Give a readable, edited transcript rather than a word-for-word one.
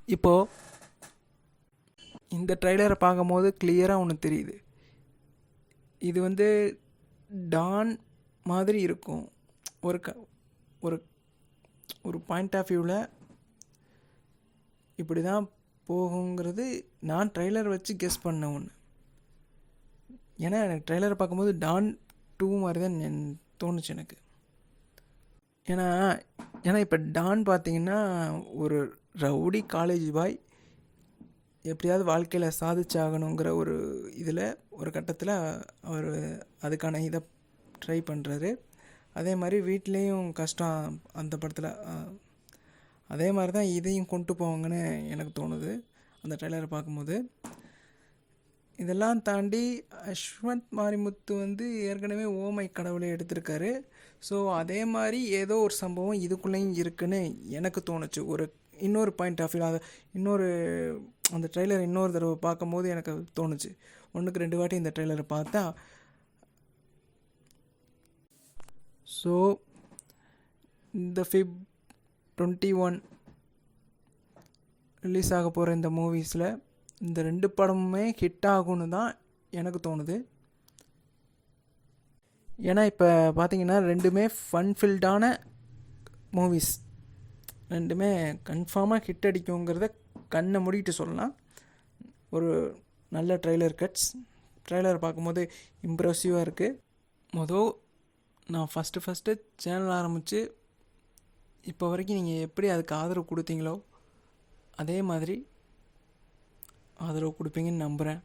இப்போது இந்த ட்ரெய்லரை பார்க்கும்போது கிளியராக ஒன்று தெரியுது. இது வந்து டான் மாதிரி இருக்கும். ஒரு ஒரு ஒரு பாயிண்ட் ஆஃப் வியூவில் இப்படி தான் போகுங்கிறது நான் ட்ரெய்லர் வச்சு கெஸ் பண்ண ஒன்று. ஏன்னா எனக்கு ட்ரெய்லரை பார்க்கும்போது டான் 2 மாதிரி தான் தோணுச்சு எனக்கு. ஏன்னா ஏன்னா இப்போ டான் பார்த்தீங்கன்னா ஒரு ரவுடி காலேஜ் பாய் எப்படியாவது வாழ்க்கையில் சாதிச்சாகணுங்கிற ஒரு இதில் ஒரு கட்டத்தில் அவர் அதுக்கான இதை ட்ரை பண்ணுறாரு. அதே மாதிரி வீட்லேயும் கஷ்டம் அந்த படத்தில். அதே மாதிரி தான் இதையும் கொண்டு போவாங்கன்னு எனக்கு தோணுது அந்த ட்ரெய்லரை பார்க்கும்போது. இதெல்லாம் தாண்டி அஸ்வந்த் மாரிமுத்து வந்து ஏற்கனவே ஓமை கடவுளை எடுத்திருக்காரு. ஸோ அதே மாதிரி ஏதோ ஒரு சம்பவம் இதுக்குள்ளேயும் இருக்குன்னு எனக்கு தோணுச்சு. இன்னொரு பாயிண்ட் ஆஃப் வியூ, இன்னொரு அந்த ட்ரெய்லர் இன்னொரு தடவை பார்க்கும்போது எனக்கு தோணுச்சு. 1க்கு 2 வாட்டி இந்த ட்ரெய்லரை பார்த்தா. ஸோ இந்த Feb 21 ரிலீஸ் ஆக போகிற இந்த மூவிஸில் இந்த 2 படமுமே ஹிட் ஆகும்னு தான் எனக்கு தோணுது. ஏன்னா இப்போ பார்த்தீங்கன்னா ரெண்டுமே ஃபன்ஃபில்டான மூவிஸ், ரெண்டுமே கன்ஃபார்மாக ஹிட் அடிக்குங்கிறத கண்ணை மூடிட்டு சொல்லலாம். ஒரு நல்ல ட்ரெய்லர் பார்க்கும்போது இம்ப்ரெசிவாக இருக்குது. நான் ஃபஸ்ட்டு சேனல் ஆரம்பித்து இப்போ வரைக்கும் நீங்கள் எப்படி அதுக்கு ஆதரவு கொடுத்தீங்களோ அதே மாதிரி ஆதரவு கொடுப்பீங்கன்னு நம்புகிறேன்.